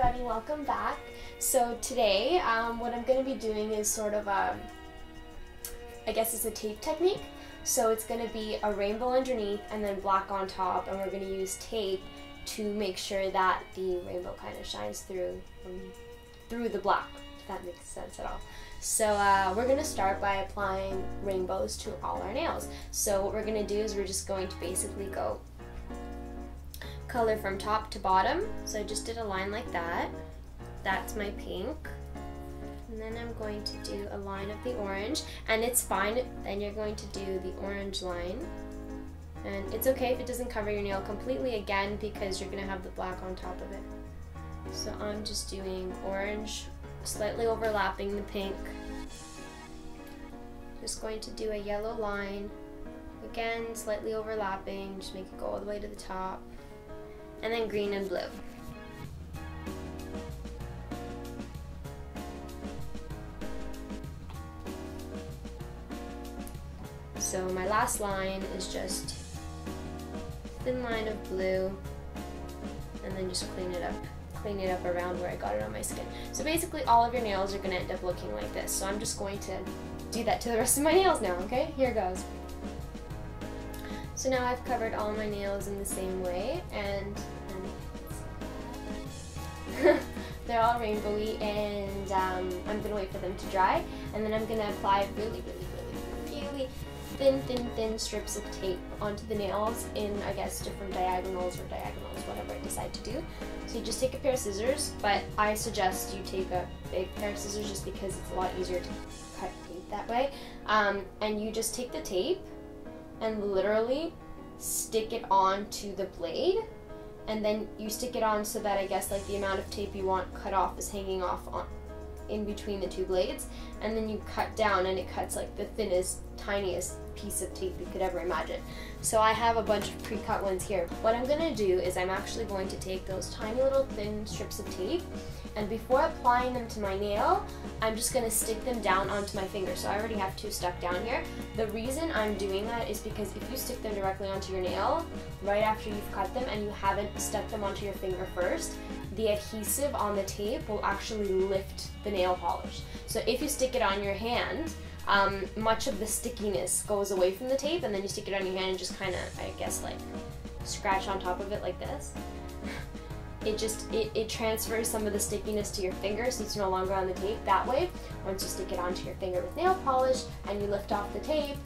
everybody, welcome back. So today what I'm going to be doing is sort of I guess it's a tape technique. So it's going to be a rainbow underneath and then black on top, and we're going to use tape to make sure that the rainbow kind of shines through the black, if that makes sense at all. So we're going to start by applying rainbows to all our nails. So what we're going to do is we're just going to basically go color from top to bottom. So I just did a line like that. That's my pink. And then I'm going to do a line of the orange, and it's fine, then you're going to do the orange line. And it's okay if it doesn't cover your nail completely, again, because you're going to have the black on top of it. So I'm just doing orange, slightly overlapping the pink. Just going to do a yellow line, again, slightly overlapping, just make it go all the way to the top. And then green and blue. So my last line is just a thin line of blue, and then just clean it up around where I got it on my skin. So basically all of your nails are going to end up looking like this. So I'm just going to do that to the rest of my nails now, okay? Here goes. So now I've covered all my nails in the same way, and they're all rainbowy, and I'm going to wait for them to dry, and then I'm going to apply really thin strips of tape onto the nails in, I guess, different diagonals, whatever I decide to do. So you just take a pair of scissors, but I suggest you take a big pair of scissors just because it's a lot easier to cut tape that way. And you just take the tape and literally stick it onto the blade, and then you stick it on so that, I guess, like the amount of tape you want cut off is hanging off on in between the two blades, and then you cut down and it cuts like the thinnest, tiniest piece of tape you could ever imagine. So I have a bunch of pre-cut ones here. What I'm going to do is I'm actually going to take those tiny little thin strips of tape, and before applying them to my nail, I'm just going to stick them down onto my finger. So I already have two stuck down here. The reason I'm doing that is because if you stick them directly onto your nail right after you've cut them and you haven't stuck them onto your finger first, the adhesive on the tape will actually lift the nail polish. So if you stick it on your hand, much of the stickiness goes away from the tape, and then you stick it on your hand and just kind of, I guess, like scratch on top of it like this. It transfers some of the stickiness to your finger, so it's no longer on the tape. That way, once you stick it onto your finger with nail polish and you lift off the tape,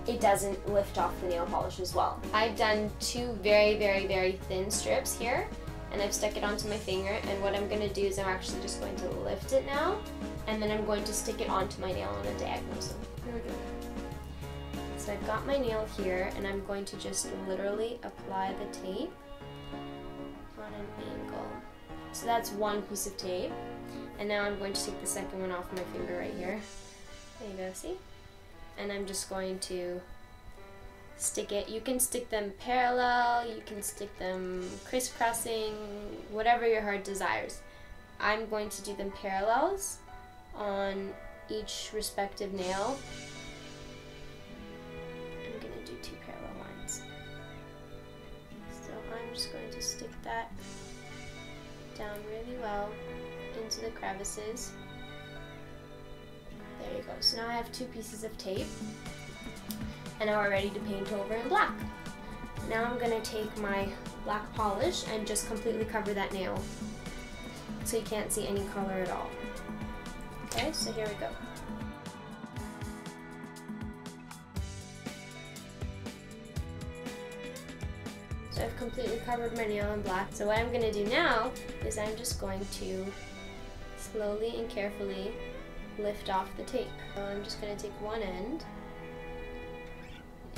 it doesn't lift off the nail polish as well. I've done two very thin strips here, and I've stuck it onto my finger, and what I'm going to do is I'm actually just going to lift it now, and then I'm going to stick it onto my nail on a diagonal. So here we go. So I've got my nail here, and I'm going to just literally apply the tape on an angle. So that's one piece of tape, and now I'm going to take the second one off my finger right here. There you go, see? And I'm just going to stick it. You can stick them parallel, you can stick them crisscrossing, whatever your heart desires. I'm going to do them parallels on each respective nail. I'm going to do two parallel lines. So I'm just going to stick that down really well into the crevices. There you go. So now I have two pieces of tape, and now we're ready to paint over in black. Now I'm going to take my black polish and just completely cover that nail so you can't see any color at all. Okay, so here we go. So I've completely covered my nail in black. So what I'm going to do now is I'm just going to slowly and carefully lift off the tape. So I'm just going to take one end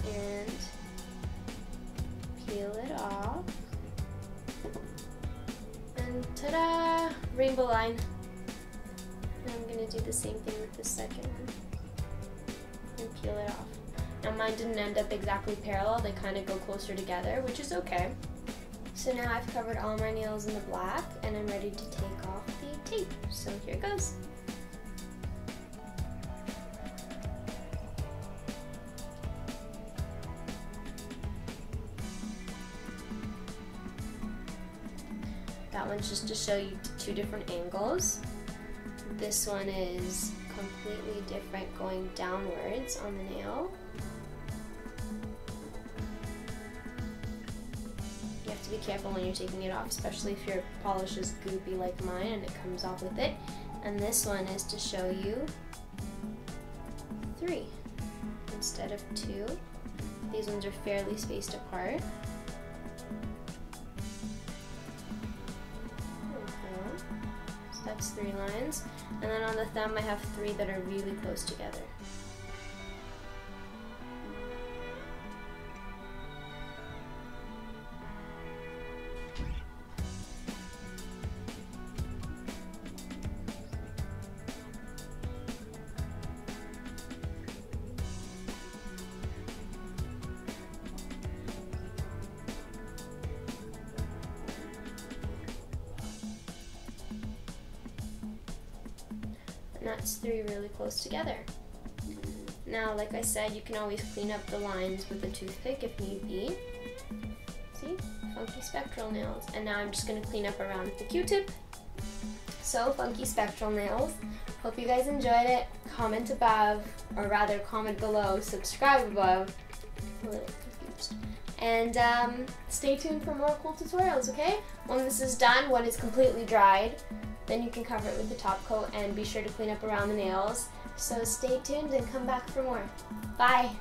and peel it off, and ta-da! Rainbow line. And I'm going to do the same thing with the second one and peel it off. Now mine didn't end up exactly parallel, they kind of go closer together, which is okay. So now I've covered all my nails in the black, and I'm ready to take off the tape. So here it goes. That one's just to show you two different angles. This one is completely different, going downwards on the nail. You have to be careful when you're taking it off, especially if your polish is goopy like mine and it comes off with it. And this one is to show you 3 instead of 2. These ones are fairly spaced apart. So that's 3 lines. And then on the thumb I have 3 that are really close together. And that's 3 really close together. Now, like I said, you can always clean up the lines with a toothpick if need be. See? Funky spectral nails. And now I'm just going to clean up around with the Q-tip. So, funky spectral nails. Hope you guys enjoyed it. Comment above, or rather comment below, subscribe above. I'm a little confused. And stay tuned for more cool tutorials, okay? When this is done, when it's completely dried, then you can cover it with the top coat and be sure to clean up around the nails. So stay tuned and come back for more. Bye!